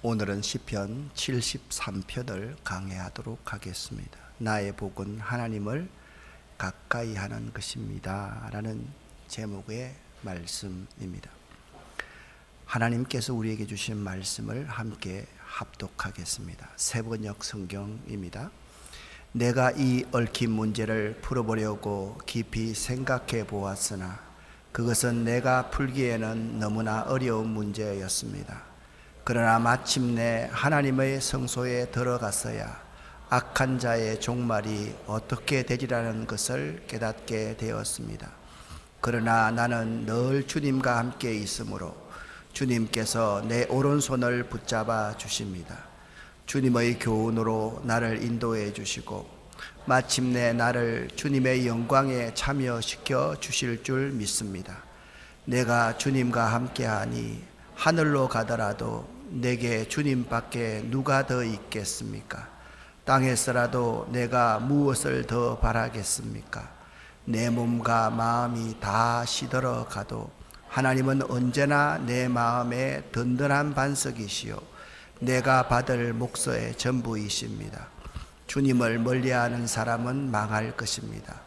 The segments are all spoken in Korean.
오늘은 시편 73편을 강해하도록 하겠습니다. 나의 복은 하나님을 가까이 하는 것입니다 라는 제목의 말씀입니다. 하나님께서 우리에게 주신 말씀을 함께 합독하겠습니다. 세번역 성경입니다. 내가 이 얽힌 문제를 풀어보려고 깊이 생각해 보았으나 그것은 내가 풀기에는 너무나 어려운 문제였습니다. 그러나 마침내 하나님의 성소에 들어갔어야 악한 자의 종말이 어떻게 되리라는 것을 깨닫게 되었습니다. 그러나 나는 늘 주님과 함께 있으므로 주님께서 내 오른손을 붙잡아 주십니다. 주님의 교훈으로 나를 인도해 주시고 마침내 나를 주님의 영광에 참여시켜 주실 줄 믿습니다. 내가 주님과 함께하니 하늘로 가더라도 내게 주님밖에 누가 더 있겠습니까? 땅에서라도 내가 무엇을 더 바라겠습니까? 내 몸과 마음이 다 시들어 가도 하나님은 언제나 내 마음에 든든한 반석이시요 내가 받을 목소의 전부이십니다. 주님을 멀리하는 사람은 망할 것입니다.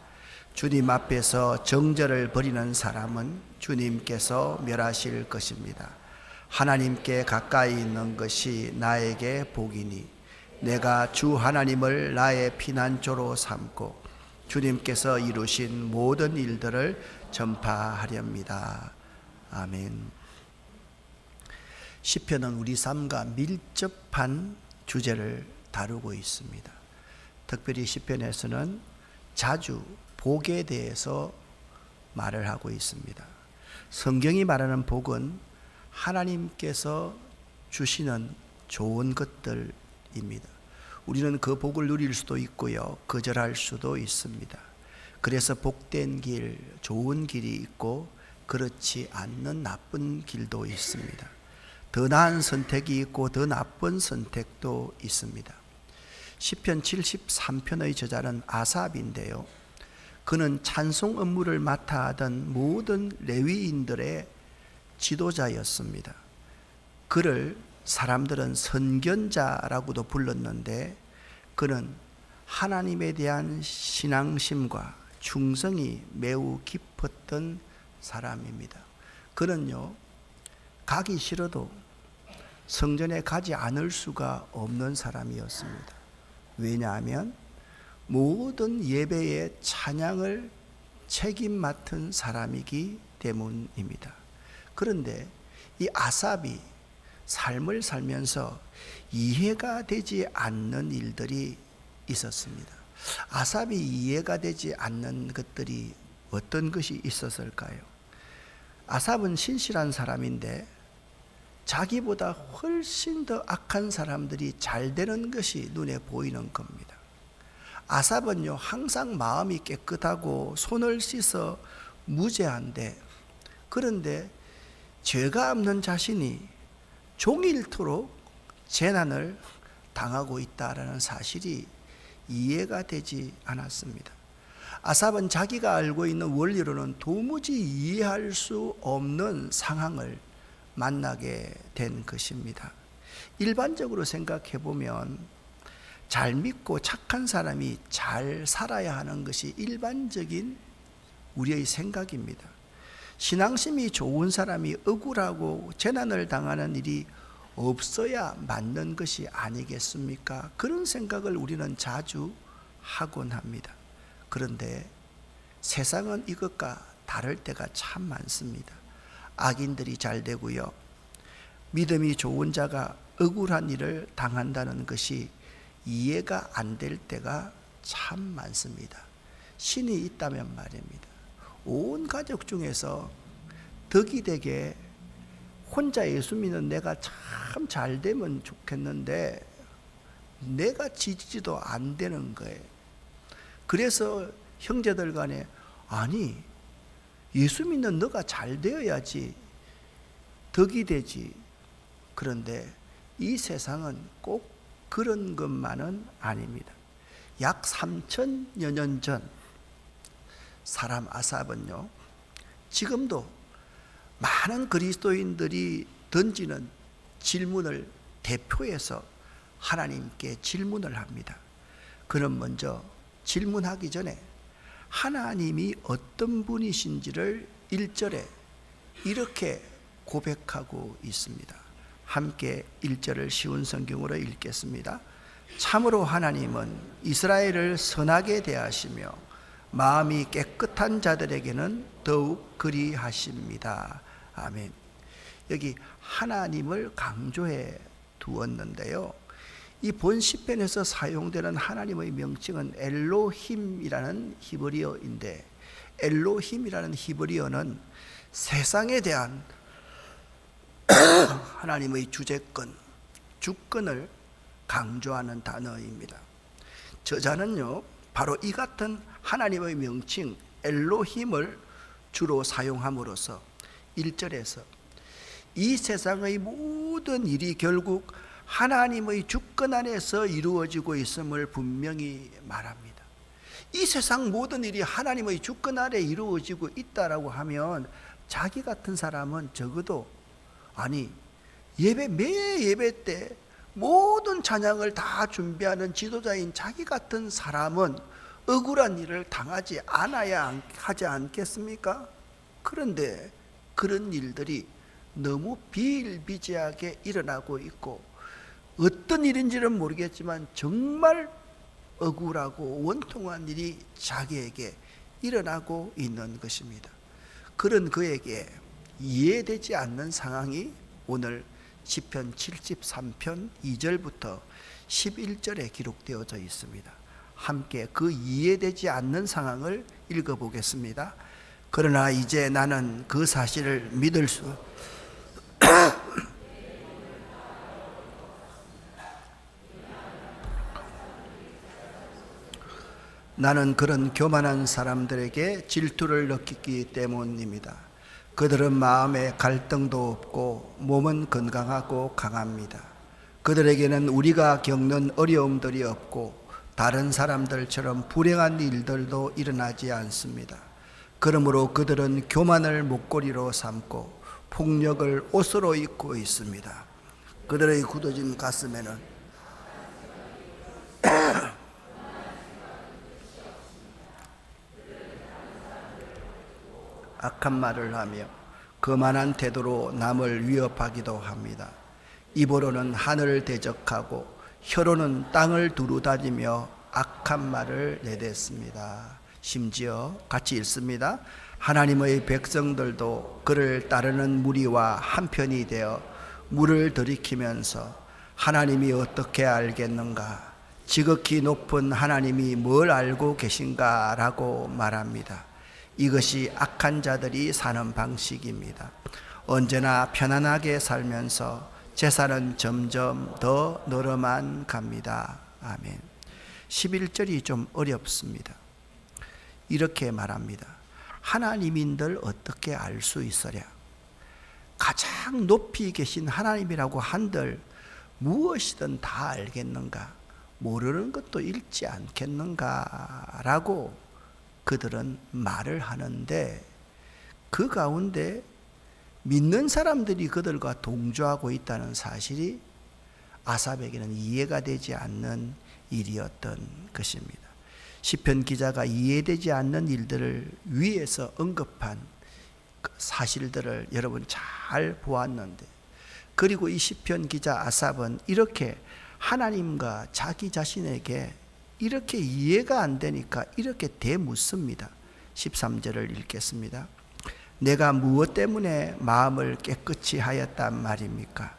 주님 앞에서 정죄를 벌이는 사람은 주님께서 멸하실 것입니다. 하나님께 가까이 있는 것이 나에게 복이니 내가 주 하나님을 나의 피난처로 삼고 주님께서 이루신 모든 일들을 전파하렵니다. 아멘. 시편은 우리 삶과 밀접한 주제를 다루고 있습니다. 특별히 시편에서는 자주 복에 대해서 말을 하고 있습니다. 성경이 말하는 복은 하나님께서 주시는 좋은 것들입니다. 우리는 그 복을 누릴 수도 있고요, 거절할 수도 있습니다. 그래서 복된 길, 좋은 길이 있고 그렇지 않는 나쁜 길도 있습니다. 더 나은 선택이 있고 더 나쁜 선택도 있습니다. 시편 73편의 저자는 아삽인데요, 그는 찬송 업무를 맡아 하던 모든 레위인들의 지도자였습니다. 그를 사람들은 선견자라고도 불렀는데 그는 하나님에 대한 신앙심과 충성이 매우 깊었던 사람입니다. 그는요, 가기 싫어도 성전에 가지 않을 수가 없는 사람이었습니다. 왜냐하면 모든 예배의 찬양을 책임 맡은 사람이기 때문입니다. 그런데 이 아삽이 삶을 살면서 이해가 되지 않는 일들이 있었습니다. 아삽이 이해가 되지 않는 것들이 어떤 것이 있었을까요? 아삽은 신실한 사람인데 자기보다 훨씬 더 악한 사람들이 잘 되는 것이 눈에 보이는 겁니다. 아삽은요, 항상 마음이 깨끗하고 손을 씻어 무죄한데, 그런데 죄가 없는 자신이 종일토록 재난을 당하고 있다라는 사실이 이해가 되지 않았습니다. 아삽은 자기가 알고 있는 원리로는 도무지 이해할 수 없는 상황을 만나게 된 것입니다. 일반적으로 생각해 보면 잘 믿고 착한 사람이 잘 살아야 하는 것이 일반적인 우리의 생각입니다. 신앙심이 좋은 사람이 억울하고 재난을 당하는 일이 없어야 맞는 것이 아니겠습니까? 그런 생각을 우리는 자주 하곤 합니다. 그런데 세상은 이것과 다를 때가 참 많습니다. 악인들이 잘 되고요, 믿음이 좋은 자가 억울한 일을 당한다는 것이 이해가 안 될 때가 참 많습니다. 신이 있다면 말입니다. 온 가족 중에서 덕이 되게 혼자 예수 믿는 내가 참 잘 되면 좋겠는데 내가 지지도 안 되는 거예요. 그래서 형제들 간에 아니 예수 믿는 너가 잘 되어야지 덕이 되지. 그런데 이 세상은 꼭 그런 것만은 아닙니다. 약 3000여 년 전 사람 아삽은요, 지금도 많은 그리스도인들이 던지는 질문을 대표해서 하나님께 질문을 합니다. 그는 먼저 질문하기 전에 하나님이 어떤 분이신지를 1절에 이렇게 고백하고 있습니다. 함께 1절을 쉬운 성경으로 읽겠습니다. 참으로 하나님은 이스라엘을 선하게 대하시며 마음이 깨끗한 자들에게는 더욱 그리하십니다. 아멘. 여기 하나님을 강조해 두었는데요, 이 본 시편에서 사용되는 하나님의 명칭은 엘로힘이라는 히브리어인데, 엘로힘이라는 히브리어는 세상에 대한 하나님의 주재권, 주권을 강조하는 단어입니다. 저자는요, 바로 이 같은 하나님의 명칭 엘로힘을 주로 사용함으로써 1절에서 이 세상의 모든 일이 결국 하나님의 주권 안에서 이루어지고 있음을 분명히 말합니다. 이 세상 모든 일이 하나님의 주권 아래 이루어지고 있다라고 하면 자기 같은 사람은 적어도, 아니, 매 예배 때 모든 찬양을 다 준비하는 지도자인 자기 같은 사람은 억울한 일을 당하지 않아야 하지 않겠습니까? 그런데 그런 일들이 너무 비일비재하게 일어나고 있고, 어떤 일인지는 모르겠지만 정말 억울하고 원통한 일이 자기에게 일어나고 있는 것입니다. 그런 그에게 이해되지 않는 상황이 오늘 시편 73편 2절부터 11절에 기록되어져 있습니다. 함께 그 이해되지 않는 상황을 읽어보겠습니다. 그러나 이제 나는 그 사실을 믿을 수 나는 그런 교만한 사람들에게 질투를 느끼기 때문입니다. 그들은 마음에 갈등도 없고 몸은 건강하고 강합니다. 그들에게는 우리가 겪는 어려움들이 없고 다른 사람들처럼 불행한 일들도 일어나지 않습니다. 그러므로 그들은 교만을 목걸이로 삼고 폭력을 옷으로 입고 있습니다. 그들의 굳어진 가슴에는 악한 말을 하며 거만한 태도로 남을 위협하기도 합니다. 입으로는 하늘을 대적하고 혀로는 땅을 두루다니며 악한 말을 내댔습니다. 심지어 같이 읽습니다. 하나님의 백성들도 그를 따르는 무리와 한편이 되어 물을 들이키면서 하나님이 어떻게 알겠는가? 지극히 높은 하나님이 뭘 알고 계신가? 라고 말합니다. 이것이 악한 자들이 사는 방식입니다. 언제나 편안하게 살면서 재산은 점점 더 늘어만 갑니다. 아멘. 11절이 좀 어렵습니다. 이렇게 말합니다. 하나님인들 어떻게 알 수 있으랴? 가장 높이 계신 하나님이라고 한들 무엇이든 다 알겠는가? 모르는 것도 읽지 않겠는가? 라고 그들은 말을 하는데, 그 가운데 믿는 사람들이 그들과 동조하고 있다는 사실이 아삽에게는 이해가 되지 않는 일이었던 것입니다. 시편 기자가 이해되지 않는 일들을 위에서 언급한 그 사실들을 여러분 잘 보았는데, 그리고 이 시편 기자 아삽은 이렇게 하나님과 자기 자신에게 이렇게 이해가 안 되니까 이렇게 되묻습니다. 13절을 읽겠습니다. 내가 무엇 때문에 마음을 깨끗이 하였단 말입니까?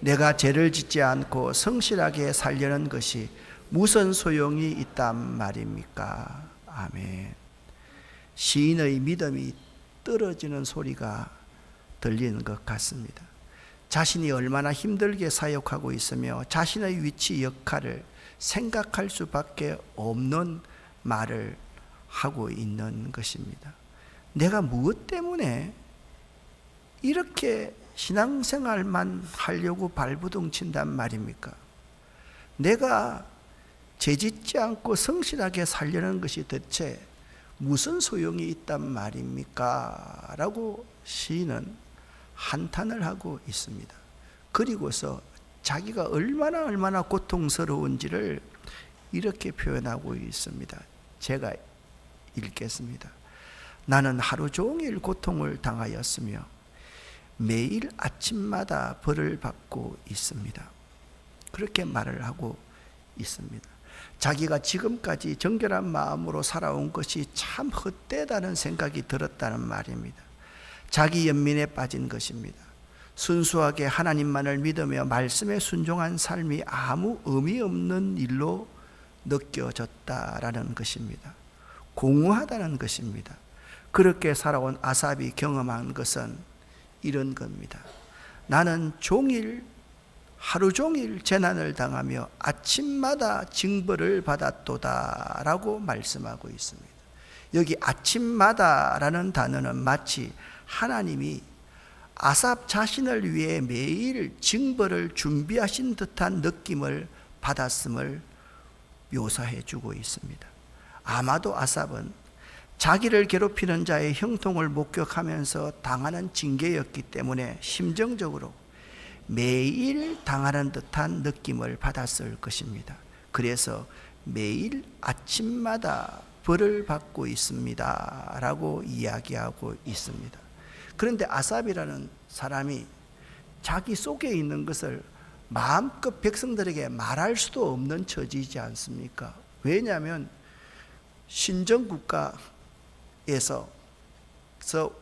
내가 죄를 짓지 않고 성실하게 살려는 것이 무슨 소용이 있단 말입니까? 아멘. 시인의 믿음이 떨어지는 소리가 들리는 것 같습니다. 자신이 얼마나 힘들게 사역하고 있으며 자신의 위치 역할을 생각할 수밖에 없는 말을 하고 있는 것입니다. 내가 무엇 때문에 이렇게 신앙생활만 하려고 발부둥 친단 말입니까? 내가 죄짓지 않고 성실하게 살려는 것이 대체 무슨 소용이 있단 말입니까? 라고 시인은 한탄을 하고 있습니다. 그리고서 자기가 얼마나 고통스러운지를 이렇게 표현하고 있습니다. 제가 읽겠습니다. 나는 하루 종일 고통을 당하였으며 매일 아침마다 벌을 받고 있습니다. 그렇게 말을 하고 있습니다. 자기가 지금까지 정결한 마음으로 살아온 것이 참 헛되다는 생각이 들었다는 말입니다. 자기 연민에 빠진 것입니다. 순수하게 하나님만을 믿으며 말씀에 순종한 삶이 아무 의미 없는 일로 느껴졌다라는 것입니다. 공허하다는 것입니다. 그렇게 살아온 아삽이 경험한 것은 이런 겁니다. 나는 하루 종일 재난을 당하며 아침마다 징벌을 받았도다 라고 말씀하고 있습니다. 여기 아침마다라는 단어는 마치 하나님이 아삽 자신을 위해 매일 징벌을 준비하신 듯한 느낌을 받았음을 묘사해 주고 있습니다. 아마도 아삽은 자기를 괴롭히는 자의 형통을 목격하면서 당하는 징계였기 때문에 심정적으로 매일 당하는 듯한 느낌을 받았을 것입니다. 그래서 매일 아침마다 벌을 받고 있습니다 라고 이야기하고 있습니다. 그런데 아삽이라는 사람이 자기 속에 있는 것을 마음껏 백성들에게 말할 수도 없는 처지이지 않습니까? 왜냐하면 신정국가에서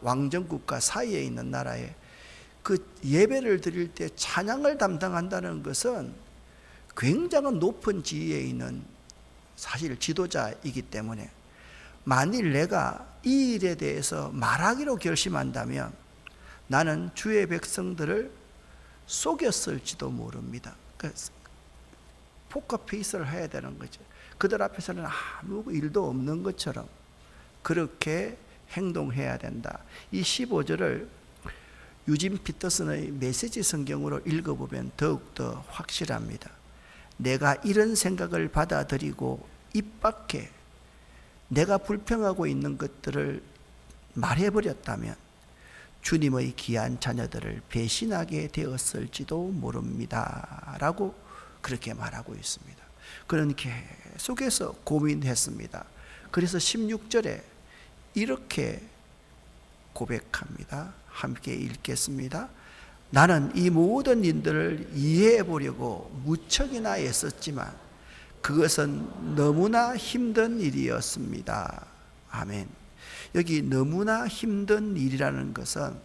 왕정국가 사이에 있는 나라에 그 예배를 드릴 때 찬양을 담당한다는 것은 굉장히 높은 지위에 있는 사실 지도자이기 때문에 만일 내가 이 일에 대해서 말하기로 결심한다면 나는 주의 백성들을 속였을지도 모릅니다. 포커페이스를 해야 되는 거죠. 그들 앞에서는 아무 일도 없는 것처럼 그렇게 행동해야 된다. 이 15절을 유진 피터슨의 메시지 성경으로 읽어보면 더욱더 확실합니다. 내가 이런 생각을 받아들이고 입 밖에 내가 불평하고 있는 것들을 말해버렸다면 주님의 귀한 자녀들을 배신하게 되었을지도 모릅니다 라고 그렇게 말하고 있습니다. 그는 계속해서 고민했습니다. 그래서 16절에 이렇게 고백합니다. 함께 읽겠습니다. 나는 이 모든 일들을 이해해 보려고 무척이나 애썼지만 그것은 너무나 힘든 일이었습니다. 아멘. 여기 너무나 힘든 일이라는 것은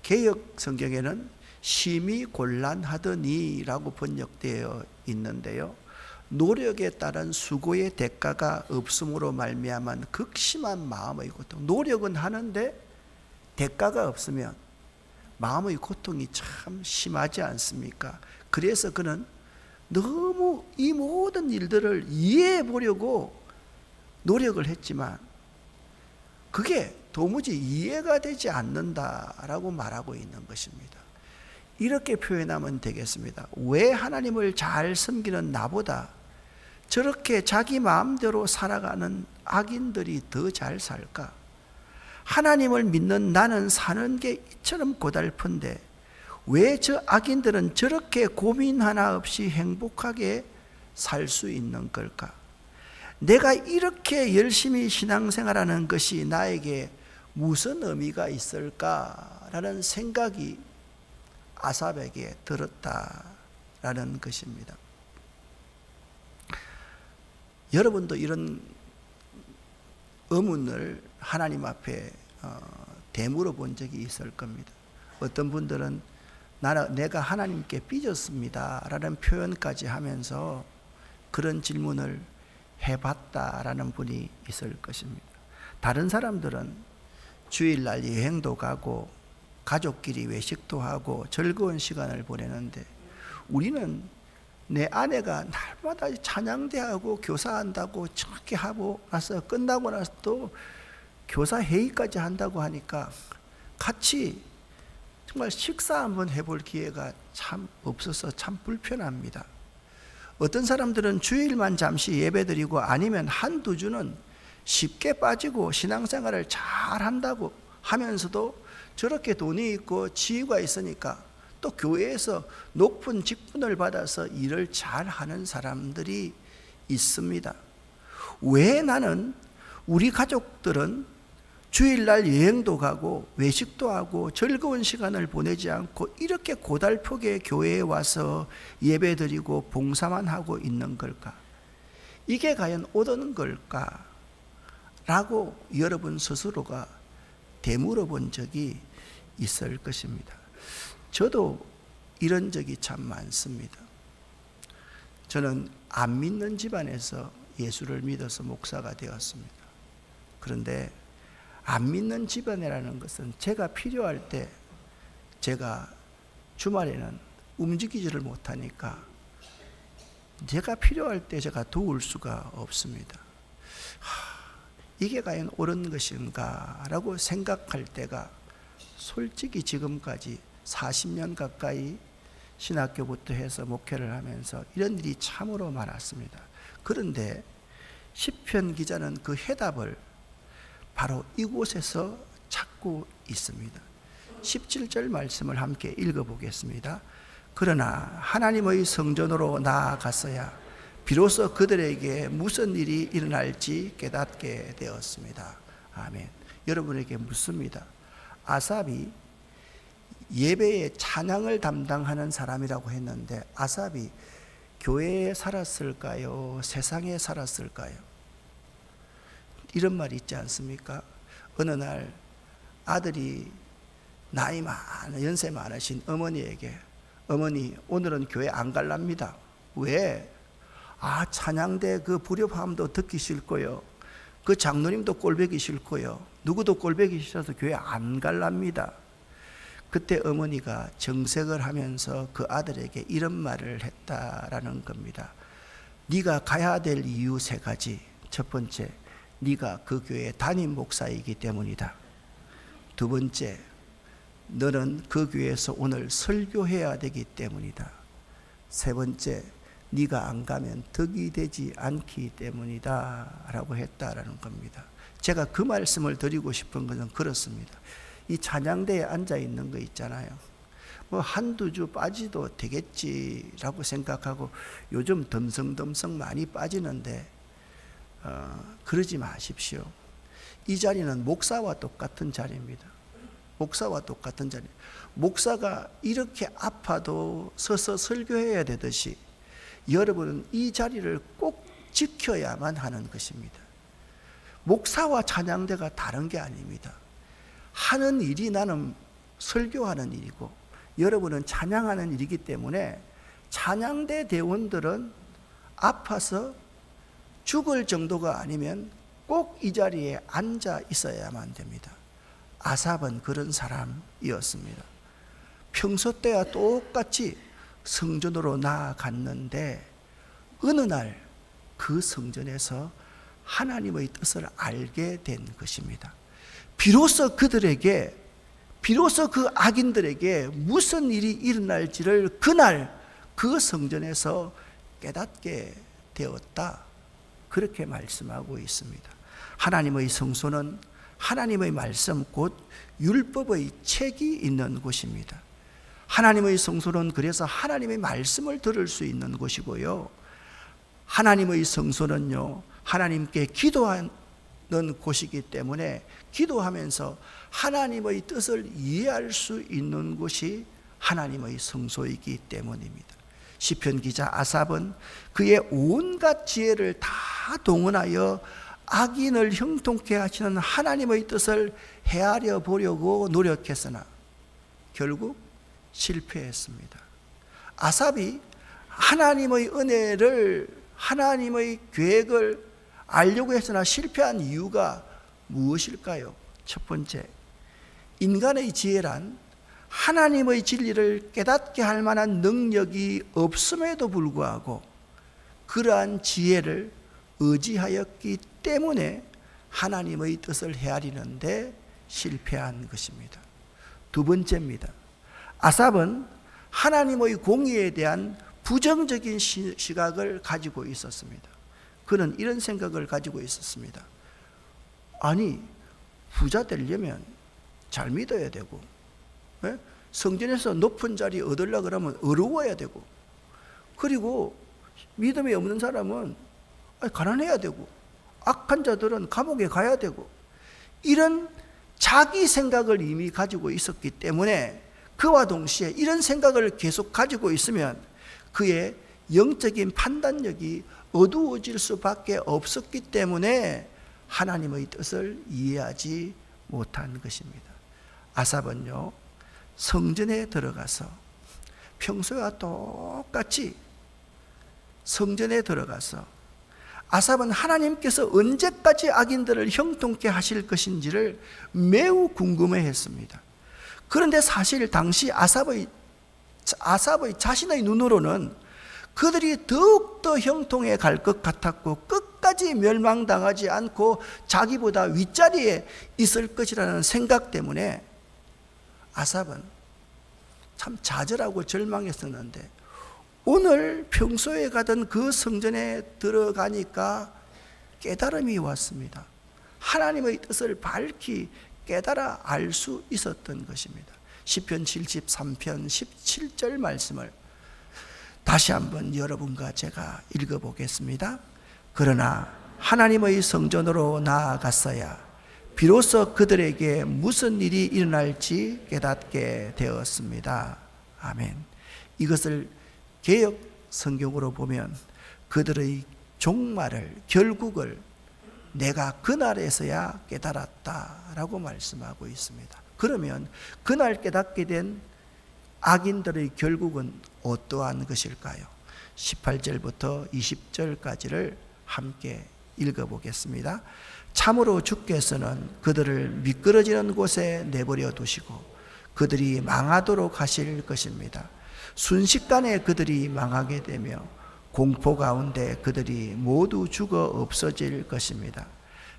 개역 성경에는 심히 곤란하더니 라고 번역되어 있는데요. 노력에 따른 수고의 대가가 없음으로 말미암은 극심한 마음의 고통. 노력은 하는데 대가가 없으면 마음의 고통이 참 심하지 않습니까? 그래서 그는 너무 이 모든 일들을 이해해 보려고 노력을 했지만 그게 도무지 이해가 되지 않는다라고 말하고 있는 것입니다. 이렇게 표현하면 되겠습니다. 왜 하나님을 잘 섬기는 나보다 저렇게 자기 마음대로 살아가는 악인들이 더 잘 살까? 하나님을 믿는 나는 사는 게 이처럼 고달픈데 왜 저 악인들은 저렇게 고민 하나 없이 행복하게 살 수 있는 걸까? 내가 이렇게 열심히 신앙생활하는 것이 나에게 무슨 의미가 있을까라는 생각이 아삽에게 들었다라는 것입니다. 여러분도 이런 의문을 하나님 앞에 되물어 본 적이 있을 겁니다. 어떤 분들은 내가 하나님께 삐졌습니다 라는 표현까지 하면서 그런 질문을 해봤다라는 분이 있을 것입니다. 다른 사람들은 주일날 여행도 가고 가족끼리 외식도 하고 즐거운 시간을 보내는데 우리는 내 아내가 날마다 찬양대하고 교사한다고 저렇게 하고 나서 끝나고 나서 또 교사 회의까지 한다고 하니까 같이 정말 식사 한번 해볼 기회가 참 없어서 참 불편합니다. 어떤 사람들은 주일만 잠시 예배드리고 아니면 한두 주는 쉽게 빠지고 신앙생활을 잘 한다고 하면서도 저렇게 돈이 있고 지위가 있으니까 또 교회에서 높은 직분을 받아서 일을 잘하는 사람들이 있습니다. 왜 나는 우리 가족들은 주일날 여행도 가고 외식도 하고 즐거운 시간을 보내지 않고 이렇게 고달프게 교회에 와서 예배드리고 봉사만 하고 있는 걸까? 이게 과연 옳은 걸까? 라고 여러분 스스로가 되물어 본 적이 있을 것입니다. 저도 이런 적이 참 많습니다. 저는 안 믿는 집안에서 예수를 믿어서 목사가 되었습니다. 그런데 안 믿는 집안이라는 것은 제가 필요할 때 제가 주말에는 움직이지를 못하니까 제가 필요할 때 제가 도울 수가 없습니다. 이게 과연 옳은 것인가 라고 생각할 때가 솔직히 지금까지 40년 가까이 신학교부터 해서 목회를 하면서 이런 일이 참으로 많았습니다. 그런데 시편 기자는 그 해답을 바로 이곳에서 찾고 있습니다. 17절 말씀을 함께 읽어보겠습니다. 그러나 하나님의 성전으로 나아갔어야 비로소 그들에게 무슨 일이 일어날지 깨닫게 되었습니다. 아멘. 여러분에게 묻습니다. 아삽이 예배의 찬양을 담당하는 사람이라고 했는데 아삽이 교회에 살았을까요? 세상에 살았을까요? 이런 말이 있지 않습니까? 어느 날 아들이 연세 많으신 어머니에게 어머니 오늘은 교회 안 갈랍니다. 왜? 찬양대 그 불협화음도 듣기 싫고요. 그 장로님도 꼴보기 싫고요. 누구도 꼴보기 싫어서 교회 안 갈랍니다. 그때 어머니가 정색을 하면서 그 아들에게 이런 말을 했다라는 겁니다. 네가 가야 될 이유 3가지. 첫 번째, 네가 그 교회 담임 목사이기 때문이다. 두 번째, 너는 그 교회에서 오늘 설교해야 되기 때문이다. 세 번째, 네가 안 가면 덕이 되지 않기 때문이다 라고 했다라는 겁니다. 제가 그 말씀을 드리고 싶은 것은 그렇습니다. 이 찬양대에 앉아 있는 거 있잖아요. 한두 주 빠지도 되겠지라고 생각하고 요즘 덤성덤성 많이 빠지는데 그러지 마십시오. 이 자리는 목사와 똑같은 자리입니다. 목사와 똑같은 자리. 목사가 이렇게 아파도 서서 설교해야 되듯이 여러분은 이 자리를 꼭 지켜야만 하는 것입니다. 목사와 찬양대가 다른 게 아닙니다. 하는 일이 나는 설교하는 일이고 여러분은 찬양하는 일이기 때문에 찬양대 대원들은 아파서 죽을 정도가 아니면 꼭 이 자리에 앉아 있어야만 됩니다. 아삽은 그런 사람이었습니다. 평소 때와 똑같이 성전으로 나아갔는데 어느 날 그 성전에서 하나님의 뜻을 알게 된 것입니다. 비로소 그 악인들에게 무슨 일이 일어날지를 그날 그 성전에서 깨닫게 되었다. 그렇게 말씀하고 있습니다. 하나님의 성소는 하나님의 말씀 곧 율법의 책이 있는 곳입니다. 하나님의 성소는 그래서 하나님의 말씀을 들을 수 있는 곳이고요. 하나님의 성소는요, 하나님께 기도하는 곳이기 때문에 기도하면서 하나님의 뜻을 이해할 수 있는 곳이 하나님의 성소이기 때문입니다. 시편 기자 아삽은 그의 온갖 지혜를 다 동원하여 악인을 형통케 하시는 하나님의 뜻을 헤아려 보려고 노력했으나 결국 실패했습니다. 아삽이 하나님의 은혜를 하나님의 계획을 알려고 했으나 실패한 이유가 무엇일까요? 첫 번째, 인간의 지혜란 하나님의 진리를 깨닫게 할 만한 능력이 없음에도 불구하고 그러한 지혜를 의지하였기 때문에 하나님의 뜻을 헤아리는데 실패한 것입니다. 두 번째입니다. 아삽은 하나님의 공의에 대한 부정적인 시각을 가지고 있었습니다. 그는 이런 생각을 가지고 있었습니다. 아니, 부자 되려면 잘 믿어야 되고 성전에서 높은 자리 얻으려고 그러면 어려워야 되고, 그리고 믿음이 없는 사람은 가난해야 되고, 악한 자들은 감옥에 가야 되고, 이런 자기 생각을 이미 가지고 있었기 때문에 그와 동시에 이런 생각을 계속 가지고 있으면 그의 영적인 판단력이 어두워질 수밖에 없었기 때문에 하나님의 뜻을 이해하지 못한 것입니다. 아삽은요, 성전에 들어가서 평소와 똑같이 성전에 들어가서 아삽은 하나님께서 언제까지 악인들을 형통케 하실 것인지를 매우 궁금해했습니다. 그런데 사실 당시 아삽의 자신의 눈으로는 그들이 더욱더 형통해 갈 것 같았고, 끝까지 멸망당하지 않고 자기보다 윗자리에 있을 것이라는 생각 때문에 아삽은 참 좌절하고 절망했었는데, 오늘 평소에 가던 그 성전에 들어가니까 깨달음이 왔습니다. 하나님의 뜻을 밝히 깨달아 알 수 있었던 것입니다. 시편 73편 17절 말씀을 다시 한번 여러분과 제가 읽어보겠습니다. 그러나 하나님의 성전으로 나아갔어야 비로소 그들에게 무슨 일이 일어날지 깨닫게 되었습니다. 아멘. 이것을 개역 성경으로 보면 그들의 종말을, 결국을 내가 그날에서야 깨달았다라고 말씀하고 있습니다. 그러면 그날 깨닫게 된 악인들의 결국은 어떠한 것일까요? 18절부터 20절까지를 함께 읽어보겠습니다. 참으로 주께서는 그들을 미끄러지는 곳에 내버려 두시고 그들이 망하도록 하실 것입니다. 순식간에 그들이 망하게 되며 공포 가운데 그들이 모두 죽어 없어질 것입니다.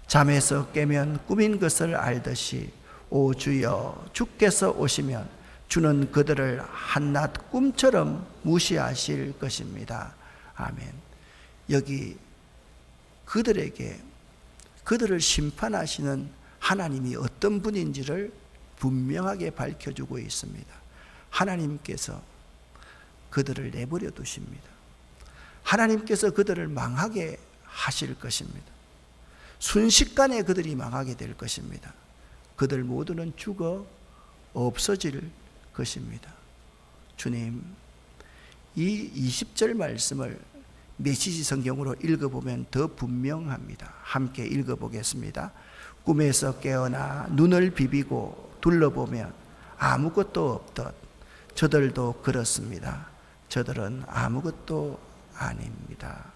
잠에서 깨면 꿈인 것을 알듯이 오 주여, 주께서 오시면 주는 그들을 한낱 꿈처럼 무시하실 것입니다. 아멘. 여기 그들을 심판하시는 하나님이 어떤 분인지를 분명하게 밝혀주고 있습니다. 하나님께서 그들을 내버려 두십니다. 하나님께서 그들을 망하게 하실 것입니다. 순식간에 그들이 망하게 될 것입니다. 그들 모두는 죽어 없어질 것입니다. 주님, 이 20절 말씀을 메시지 성경으로 읽어보면 더 분명합니다. 함께 읽어보겠습니다. 꿈에서 깨어나 눈을 비비고 둘러보면 아무것도 없듯 저들도 그렇습니다. 저들은 아무것도 아닙니다.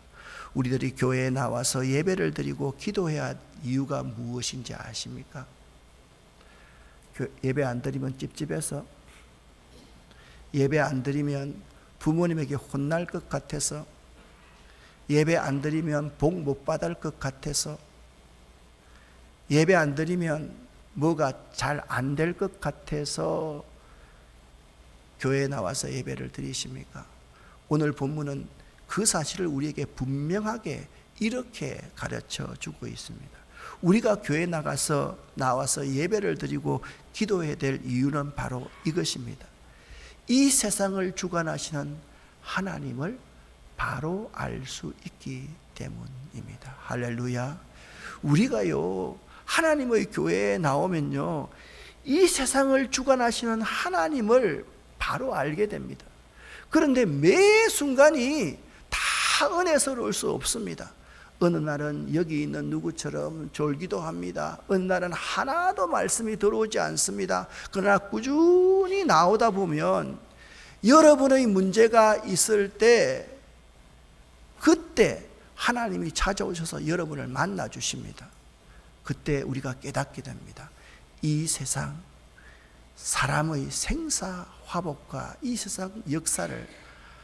우리들이 교회에 나와서 예배를 드리고 기도해야 할 이유가 무엇인지 아십니까? 예배 안 드리면 찝찝해서, 예배 안 드리면 부모님에게 혼날 것 같아서, 예배 안 드리면 복 못 받을 것 같아서, 예배 안 드리면 뭐가 잘 안 될 것 같아서 교회에 나와서 예배를 드리십니까? 오늘 본문은 그 사실을 우리에게 분명하게 이렇게 가르쳐 주고 있습니다. 우리가 교회에 나와서 예배를 드리고 기도해야 될 이유는 바로 이것입니다. 이 세상을 주관하시는 하나님을 바로 알 수 있기 때문입니다. 할렐루야. 우리가요, 하나님의 교회에 나오면요, 이 세상을 주관하시는 하나님을 바로 알게 됩니다. 그런데 매 순간이 다 은혜스러울 수 없습니다. 어느 날은 여기 있는 누구처럼 졸기도 합니다. 어느 날은 하나도 말씀이 들어오지 않습니다. 그러나 꾸준히 나오다 보면 여러분의 문제가 있을 때, 그때 하나님이 찾아오셔서 여러분을 만나 주십니다. 그때 우리가 깨닫게 됩니다. 이 세상, 사람의 생사화복과 이 세상 역사를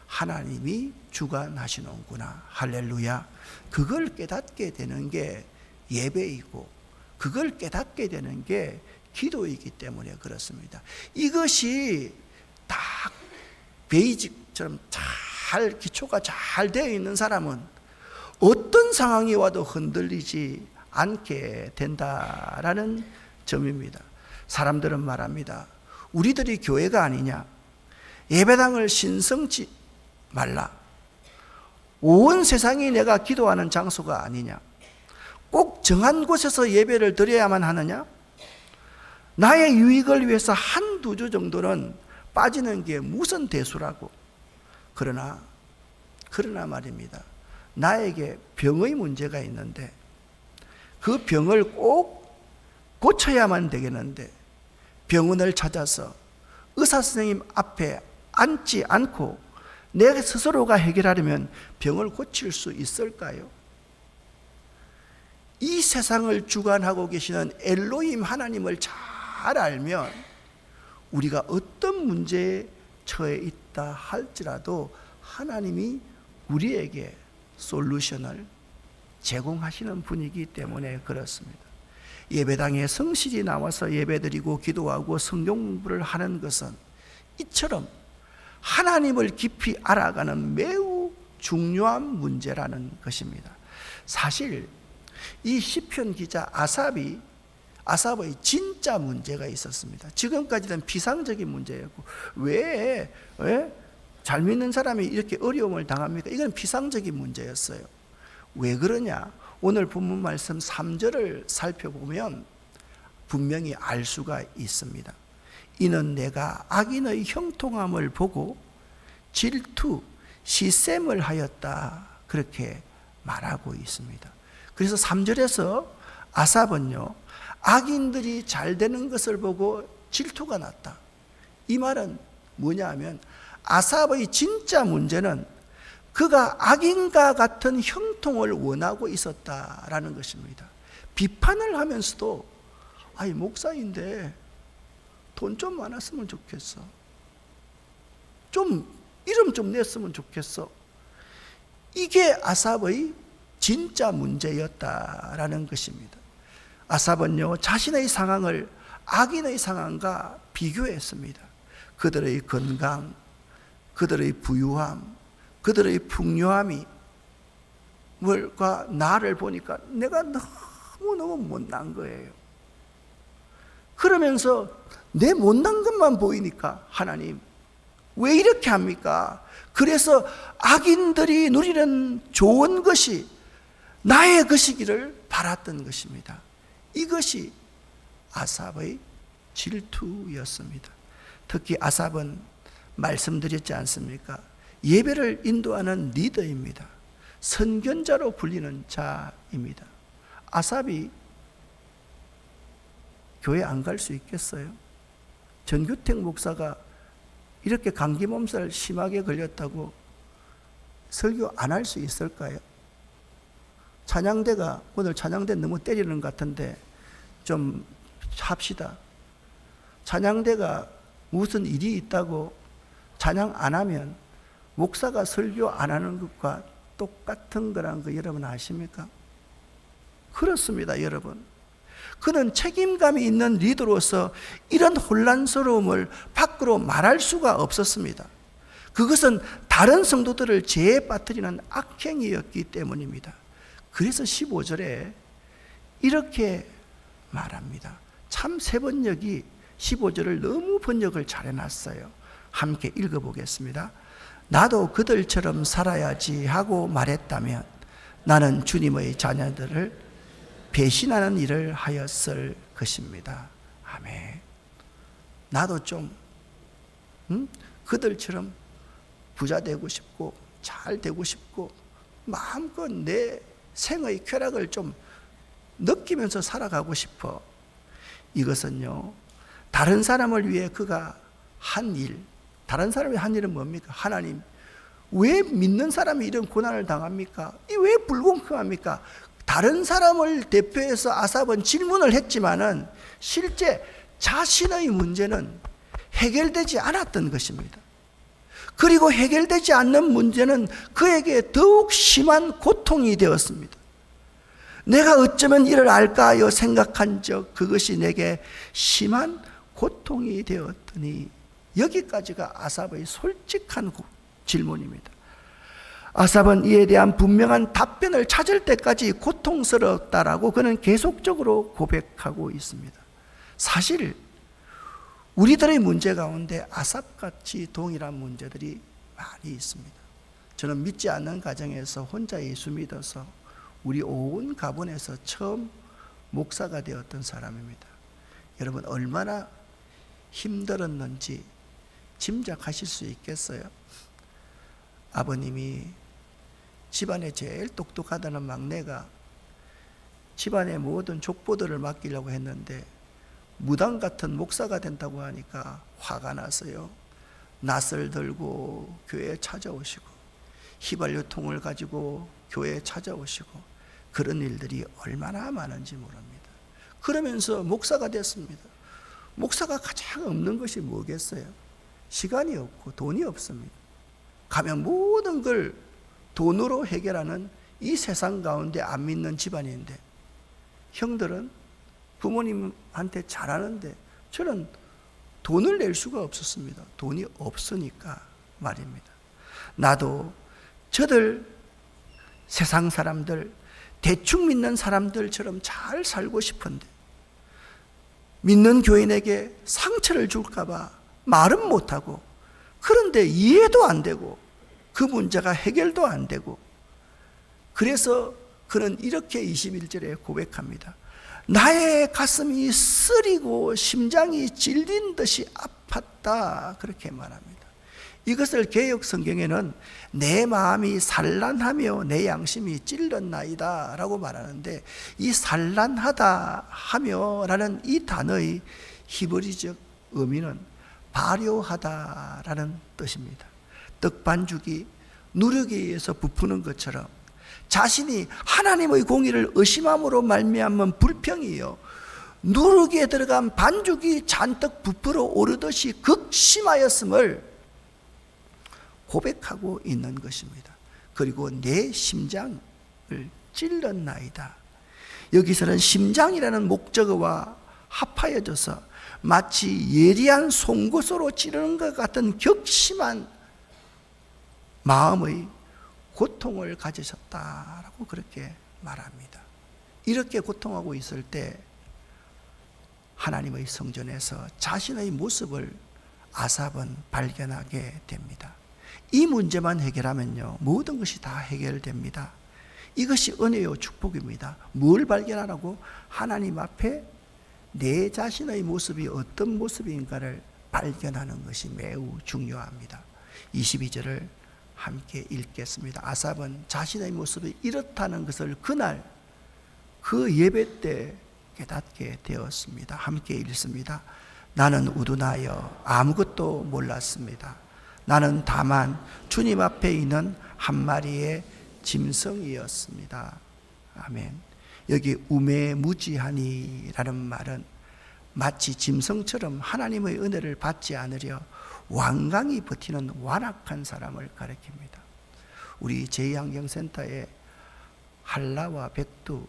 하나님이 주관하시는구나. 할렐루야. 그걸 깨닫게 되는 게 예배이고, 그걸 깨닫게 되는 게 기도이기 때문에 그렇습니다. 이것이 딱 베이직처럼 잘, 기초가 잘 되어 있는 사람은 어떤 상황이 와도 흔들리지 않게 된다라는 점입니다. 사람들은 말합니다. 우리들이 교회가 아니냐? 예배당을 신성치 말라. 온 세상이 내가 기도하는 장소가 아니냐? 꼭 정한 곳에서 예배를 드려야만 하느냐? 나의 유익을 위해서 한두 주 정도는 빠지는 게 무슨 대수라고. 그러나 말입니다. 나에게 병의 문제가 있는데 그 병을 꼭 고쳐야만 되겠는데 병원을 찾아서 의사 선생님 앞에 앉지 않고 내 스스로가 해결하려면 병을 고칠 수 있을까요? 이 세상을 주관하고 계시는 엘로힘 하나님을 잘 알면 우리가 어떤 문제에 처해 있다 할지라도 하나님이 우리에게 솔루션을 제공하시는 분이기 때문에 그렇습니다. 예배당에 성실히 나와서 예배드리고 기도하고 성경 공부를 하는 것은 이처럼 하나님을 깊이 알아가는 매우 중요한 문제라는 것입니다. 사실 이 시편 기자 아삽의 진짜 문제가 있었습니다. 지금까지는 비상적인 문제였고 왜 잘 믿는 사람이 이렇게 어려움을 당합니까? 이건 비상적인 문제였어요. 왜 그러냐? 오늘 본문 말씀 3절을 살펴보면 분명히 알 수가 있습니다. 이는 내가 악인의 형통함을 보고 질투, 시샘을 하였다. 그렇게 말하고 있습니다. 그래서 3절에서 아삽은요, 악인들이 잘 되는 것을 보고 질투가 났다. 이 말은 뭐냐 하면 아삽의 진짜 문제는 그가 악인과 같은 형통을 원하고 있었다라는 것입니다. 비판을 하면서도 아이 목사인데 돈 좀 많았으면 좋겠어. 좀 이름 좀 냈으면 좋겠어. 이게 아삽의 진짜 문제였다라는 것입니다. 아삽은요, 자신의 상황을 악인의 상황과 비교했습니다. 그들의 건강, 그들의 부유함, 그들의 풍요함이 뭘과 나를 보니까 내가 너무너무 못난 거예요. 그러면서 내 못난 것만 보이니까 하나님 왜 이렇게 합니까? 그래서 악인들이 누리는 좋은 것이 나의 것이기를 바랐던 것입니다. 이것이 아삽의 질투였습니다. 특히 아삽은 말씀드렸지 않습니까? 예배를 인도하는 리더입니다. 선견자로 불리는 자입니다. 아삽이 교회 안 갈 수 있겠어요? 전규택 목사가 이렇게 감기 몸살 심하게 걸렸다고 설교 안 할 수 있을까요? 찬양대가 오늘 찬양대 너무 때리는 것 같은데 좀 합시다. 찬양대가 무슨 일이 있다고 찬양 안 하면 목사가 설교 안 하는 것과 똑같은 거라는 거 여러분 아십니까? 그렇습니다, 여러분. 그는 책임감이 있는 리더로서 이런 혼란스러움을 밖으로 말할 수가 없었습니다. 그것은 다른 성도들을 재에 빠뜨리는 악행이었기 때문입니다. 그래서 15절에 이렇게 말합니다. 참 새 번역이 15절을 너무 번역을 잘 해놨어요. 함께 읽어보겠습니다. 나도 그들처럼 살아야지 하고 말했다면 나는 주님의 자녀들을 배신하는 일을 하였을 것입니다. 아멘. 나도 좀 그들처럼 부자 되고 싶고 잘 되고 싶고 마음껏 내 생의 쾌락을 좀 느끼면서 살아가고 싶어. 이것은요, 다른 사람을 위해 그가 한 일, 다른 사람이 한 일은 뭡니까? 하나님, 왜 믿는 사람이 이런 고난을 당합니까? 왜 불공평합니까? 다른 사람을 대표해서 아삽은 질문을 했지만은 실제 자신의 문제는 해결되지 않았던 것입니다. 그리고 해결되지 않는 문제는 그에게 더욱 심한 고통이 되었습니다. 내가 어쩌면 이를 알까 하여 생각한 적 그것이 내게 심한 고통이 되었더니, 여기까지가 아삽의 솔직한 질문입니다. 아삽은 이에 대한 분명한 답변을 찾을 때까지 고통스럽다라고 그는 계속적으로 고백하고 있습니다. 사실 우리들의 문제 가운데 아삽같이 동일한 문제들이 많이 있습니다. 저는 믿지 않는 가정에서 혼자 예수 믿어서 우리 온 가문에서 처음 목사가 되었던 사람입니다. 여러분 얼마나 힘들었는지 짐작하실 수 있겠어요? 아버님이 집안에 제일 똑똑하다는 막내가 집안의 모든 족보들을 맡기려고 했는데 무당 같은 목사가 된다고 하니까 화가 나서요. 낫을 들고 교회에 찾아오시고 휘발유통을 가지고 교회에 찾아오시고 그런 일들이 얼마나 많은지 모릅니다. 그러면서 목사가 됐습니다. 목사가 가장 없는 것이 뭐겠어요? 시간이 없고 돈이 없습니다. 가면 모든 걸 돈으로 해결하는 이 세상 가운데 안 믿는 집안인데 형들은 부모님한테 잘하는데 저는 돈을 낼 수가 없었습니다. 돈이 없으니까 말입니다. 나도 저들 세상 사람들 대충 믿는 사람들처럼 잘 살고 싶은데 믿는 교인에게 상처를 줄까 봐 말은 못하고 그런데 이해도 안 되고 그 문제가 해결도 안 되고 그래서 그는 이렇게 21절에 고백합니다. 나의 가슴이 쓰리고 심장이 찔린 듯이 아팠다 그렇게 말합니다. 이것을 개역 성경에는 내 마음이 산란하며 내 양심이 찔렸나이다 라고 말하는데 이 산란하다 하며 라는 이 단어의 히브리적 의미는 발효하다 라는 뜻입니다. 떡반죽이 누룩에 의해서 부푸는 것처럼 자신이 하나님의 공의를 의심함으로 말미암은 불평이요 누룩에 들어간 반죽이 잔뜩 부풀어 오르듯이 극심하였음을 고백하고 있는 것입니다. 그리고 내 심장을 찔렀나이다. 여기서는 심장이라는 목적어와 합하여져서 마치 예리한 송곳으로 찌르는 것 같은 격심한 마음의 고통을 가지셨다라고 그렇게 말합니다. 이렇게 고통하고 있을 때 하나님의 성전에서 자신의 모습을 아삽은 발견하게 됩니다. 이 문제만 해결하면요 모든 것이 다 해결됩니다. 이것이 은혜요 축복입니다. 뭘 발견하라고? 하나님 앞에 내 자신의 모습이 어떤 모습인가를 발견하는 것이 매우 중요합니다. 22절을 함께 읽겠습니다. 아삽은 자신의 모습이 이렇다는 것을 그날 그 예배 때 깨닫게 되었습니다. 함께 읽습니다. 나는 우둔하여 아무것도 몰랐습니다. 나는 다만 주님 앞에 있는 한 마리의 짐승이었습니다. 아멘. 여기 우매무지하니라는 말은 마치 짐승처럼 하나님의 은혜를 받지 않으려 완강히 버티는 완악한 사람을 가리킵니다. 우리 제2환경센터에 한라와 백두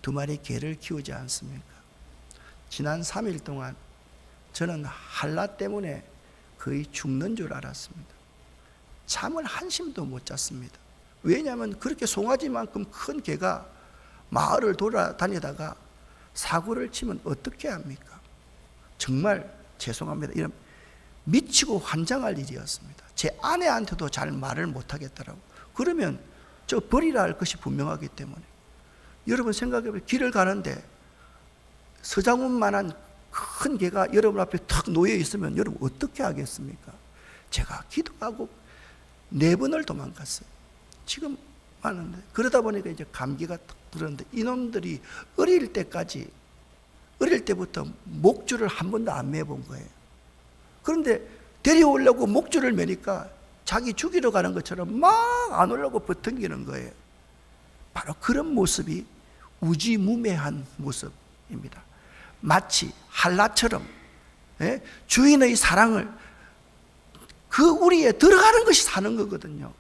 두 마리 개를 키우지 않습니까? 지난 3일 동안 저는 한라 때문에 거의 죽는 줄 알았습니다. 잠을 한심도 못 잤습니다. 왜냐하면 그렇게 송아지만큼 큰 개가 마을을 돌아다니다가 사고를 치면 어떻게 합니까? 정말 죄송합니다. 이런 미치고 환장할 일이었습니다. 제 아내한테도 잘 말을 못하겠더라고요. 그러면 저 버리라 할 것이 분명하기 때문에. 여러분 생각해보세요. 길을 가는데 서장훈만한 큰 개가 여러분 앞에 탁 놓여 있으면 여러분 어떻게 하겠습니까? 제가 기도하고 4번을 도망갔어요. 지금 하는데 그러다 보니까 이제 감기가 탁 들었는데 이놈들이 어릴 때부터 목줄을 한 번도 안 매본 거예요. 그런데 데려오려고 목줄을 매니까 자기 죽이러 가는 것처럼 막 안 오려고 버팅기는 거예요. 바로 그런 모습이 우지무매한 모습입니다. 마치 한라처럼 주인의 사랑을 그 우리에 들어가는 것이 사는 거거든요.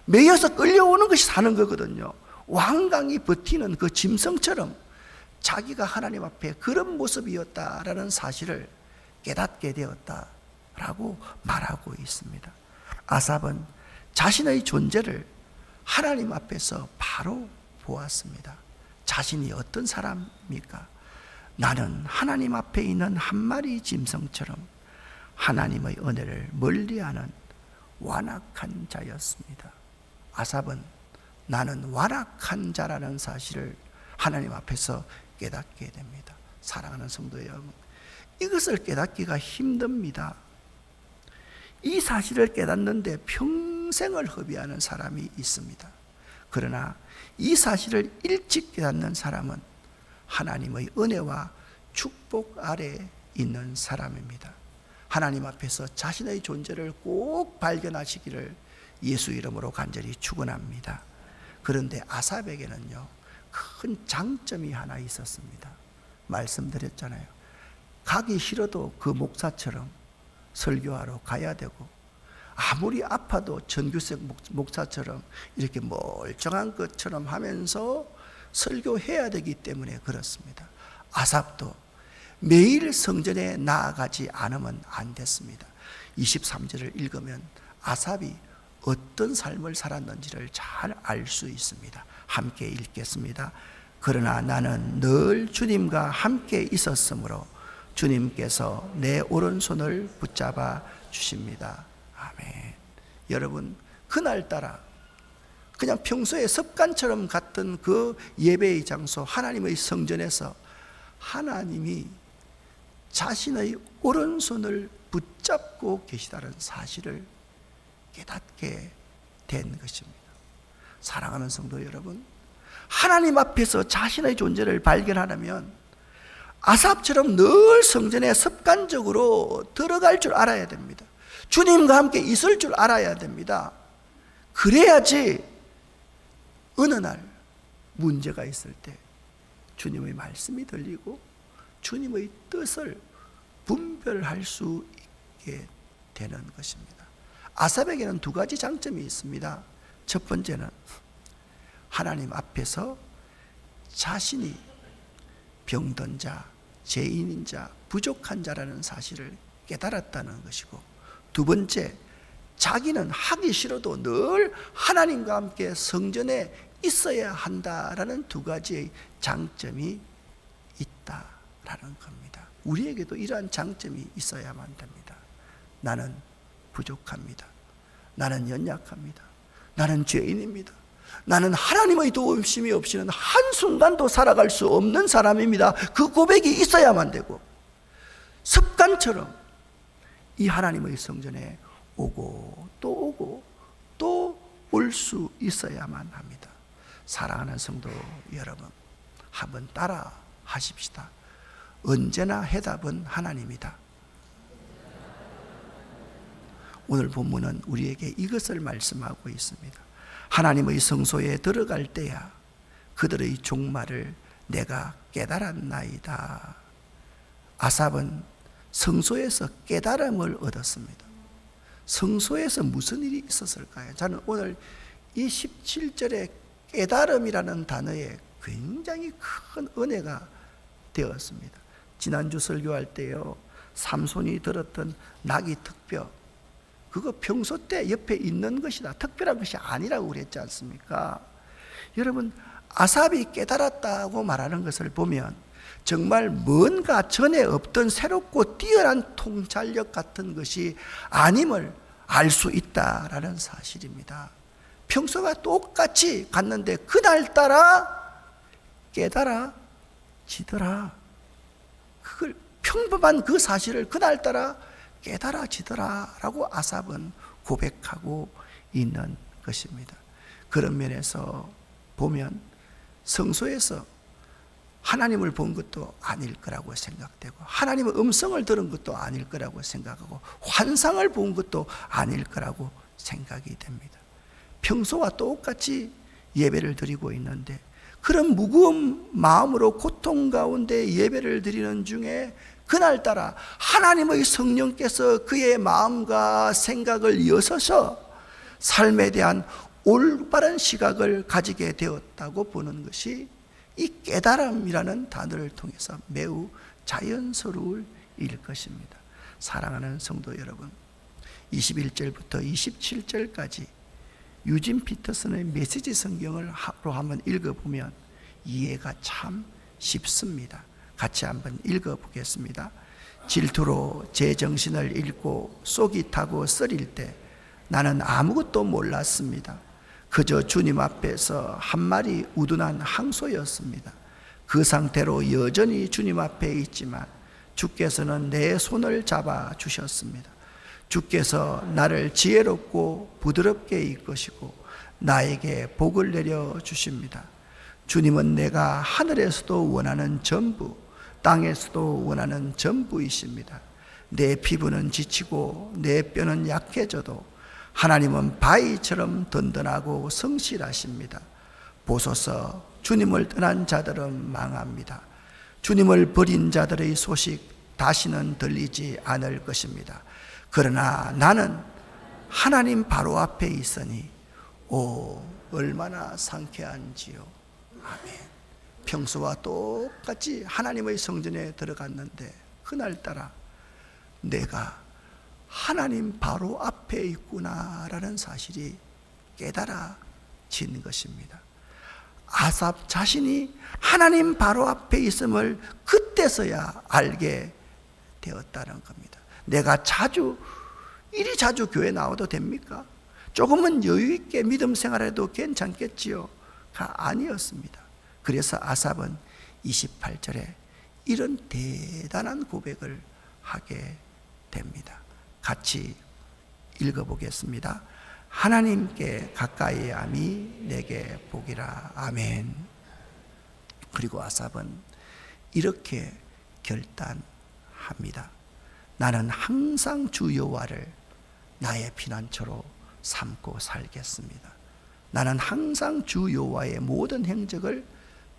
매여서 끌려오는 것이 사는 거거든요. 완강히 버티는 그 짐승처럼 자기가 하나님 앞에 그런 모습이었다라는 사실을 깨닫게 되었다라고 말하고 있습니다. 아삽은 자신의 존재를 하나님 앞에서 바로 보았습니다. 자신이 어떤 사람입니까? 나는 하나님 앞에 있는 한 마리 짐승처럼 하나님의 은혜를 멀리하는 완악한 자였습니다. 아삽은 나는 완악한 자라는 사실을 하나님 앞에서 깨닫게 됩니다. 사랑하는 성도 여러분, 이것을 깨닫기가 힘듭니다. 이 사실을 깨닫는데 평생을 허비하는 사람이 있습니다. 그러나 이 사실을 일찍 깨닫는 사람은 하나님의 은혜와 축복 아래에 있는 사람입니다. 하나님 앞에서 자신의 존재를 꼭 발견하시기를 예수 이름으로 간절히 축원합니다. 그런데 아삽에게는요, 큰 장점이 하나 있었습니다. 말씀드렸잖아요. 가기 싫어도 그 목사처럼 설교하러 가야 되고, 아무리 아파도 전규석 목사처럼 이렇게 멀쩡한 것처럼 하면서 설교해야 되기 때문에 그렇습니다. 아삽도 매일 성전에 나아가지 않으면 안 됐습니다. 23절을 읽으면 아삽이 어떤 삶을 살았는지를 잘 알 수 있습니다. 함께 읽겠습니다. 그러나 나는 늘 주님과 함께 있었으므로 주님께서 내 오른손을 붙잡아 주십니다. 아멘. 여러분, 그날따라 그냥 평소에 습관처럼 갔던 그 예배의 장소 하나님의 성전에서 하나님이 자신의 오른손을 붙잡고 계시다는 사실을 깨닫게 된 것입니다. 사랑하는 성도 여러분, 하나님 앞에서 자신의 존재를 발견하려면 아삽처럼 늘 성전에 습관적으로 들어갈 줄 알아야 됩니다. 주님과 함께 있을 줄 알아야 됩니다. 그래야지 어느 날 문제가 있을 때 주님의 말씀이 들리고 주님의 뜻을 분별할 수 있게 되는 것입니다. 아삽에게는 두 가지 장점이 있습니다. 첫 번째는 하나님 앞에서 자신이 병든 자, 죄인인 자, 부족한 자라는 사실을 깨달았다는 것이고, 두 번째, 자기는 하기 싫어도 늘 하나님과 함께 성전에 있어야 한다라는 두 가지의 장점이 있다라는 겁니다. 우리에게도 이러한 장점이 있어야만 됩니다. 나는 부족합니다. 나는 연약합니다. 나는 죄인입니다. 나는 하나님의 도우심이 없이는 한순간도 살아갈 수 없는 사람입니다. 그 고백이 있어야만 되고, 습관처럼 이 하나님의 성전에 오고 또 올 수 있어야만 합니다. 사랑하는 성도 여러분, 한번 따라 하십시다. 언제나 해답은 하나님이다. 오늘 본문은 우리에게 이것을 말씀하고 있습니다. 하나님의 성소에 들어갈 때야 그들의 종말을 내가 깨달았나이다. 아삽은 성소에서 깨달음을 얻었습니다. 성소에서 무슨 일이 있었을까요? 저는 오늘 이 17절의 깨달음이라는 단어에 굉장히 큰 은혜가 되었습니다. 지난주 설교할 때요, 삼손이 들었던 나귀 특뼈, 그거 평소 때 옆에 있는 것이다, 특별한 것이 아니라고 그랬지 않습니까? 여러분, 아삽이 깨달았다고 말하는 것을 보면 정말 뭔가 전에 없던 새롭고 뛰어난 통찰력 같은 것이 아님을 알 수 있다라는 사실입니다. 평소와 똑같이 갔는데 그날따라 깨달아지더라. 그걸 평범한 그 사실을 그날따라 깨달아지더라라고 아삽은 고백하고 있는 것입니다. 그런 면에서 보면 성소에서 하나님을 본 것도 아닐 거라고 생각되고, 하나님의 음성을 들은 것도 아닐 거라고 생각하고, 환상을 본 것도 아닐 거라고 생각이 됩니다. 평소와 똑같이 예배를 드리고 있는데 그런 무거운 마음으로 고통 가운데 예배를 드리는 중에 그날따라 하나님의 성령께서 그의 마음과 생각을 여서서 삶에 대한 올바른 시각을 가지게 되었다고 보는 것이 이 깨달음이라는 단어를 통해서 매우 자연스러울 일 것입니다. 사랑하는 성도 여러분, 21절부터 27절까지 유진 피터슨의 메시지 성경을 한번 읽어보면 이해가 참 쉽습니다. 같이 한번 읽어보겠습니다. 질투로 제 정신을 잃고 속이 타고 쓰릴 때 나는 아무것도 몰랐습니다. 그저 주님 앞에서 한 마리 우둔한 항소였습니다. 그 상태로 여전히 주님 앞에 있지만 주께서는 내 손을 잡아 주셨습니다. 주께서 나를 지혜롭고 부드럽게 이끄시고 나에게 복을 내려 주십니다. 주님은 내가 하늘에서도 원하는 전부, 땅에서도 원하는 전부이십니다. 내 피부는 지치고 내 뼈는 약해져도 하나님은 바위처럼 든든하고 성실하십니다. 보소서, 주님을 떠난 자들은 망합니다. 주님을 버린 자들의 소식 다시는 들리지 않을 것입니다. 그러나 나는 하나님 바로 앞에 있으니 오, 얼마나 상쾌한지요. 아멘. 평소와 똑같이 하나님의 성전에 들어갔는데 그날따라 내가 하나님 바로 앞에 있구나라는 사실이 깨달아진 것입니다. 아삽 자신이 하나님 바로 앞에 있음을 그때서야 알게 되었다는 겁니다. 내가 이리 자주 교회 나와도 됩니까? 조금은 여유 있게 믿음 생활해도 괜찮겠지요? 아니었습니다. 그래서 아삽은 28절에 이런 대단한 고백을 하게 됩니다. 같이 읽어보겠습니다. 하나님께 가까이 함이 내게 복이라. 아멘. 그리고 아삽은 이렇게 결단합니다. 나는 항상 주 여호와를 나의 피난처로 삼고 살겠습니다. 나는 항상 주 여호와의 모든 행적을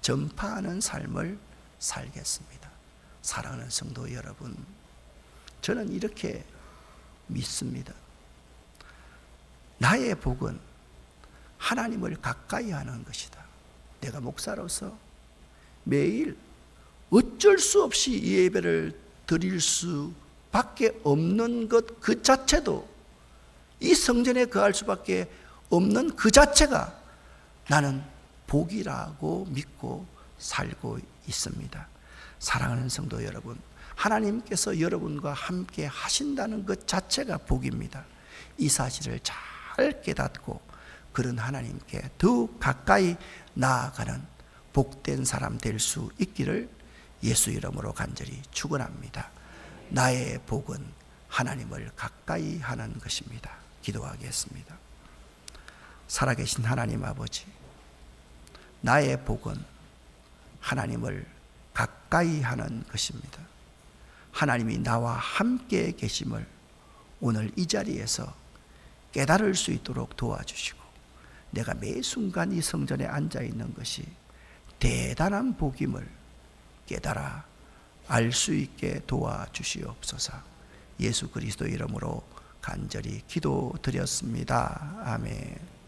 전파하는 삶을 살겠습니다. 사랑하는 성도 여러분, 저는 이렇게 믿습니다. 나의 복은 하나님을 가까이 하는 것이다. 내가 목사로서 매일 어쩔 수 없이 이 예배를 드릴 수밖에 없는 것 그 자체도, 이 성전에 거할 수밖에 없는 그 자체가 나는 복이라고 믿고 살고 있습니다. 사랑하는 성도 여러분, 하나님께서 여러분과 함께 하신다는 것 자체가 복입니다. 이 사실을 잘 깨닫고 그런 하나님께 더욱 가까이 나아가는 복된 사람 될 수 있기를 예수 이름으로 간절히 축원합니다. 나의 복은 하나님을 가까이 하는 것입니다. 기도하겠습니다. 살아계신 하나님 아버지, 나의 복은 하나님을 가까이 하는 것입니다. 하나님이 나와 함께 계심을 오늘 이 자리에서 깨달을 수 있도록 도와주시고, 내가 매 순간 이 성전에 앉아 있는 것이 대단한 복임을 깨달아 알 수 있게 도와주시옵소서. 예수 그리스도 이름으로 간절히 기도드렸습니다. 아멘.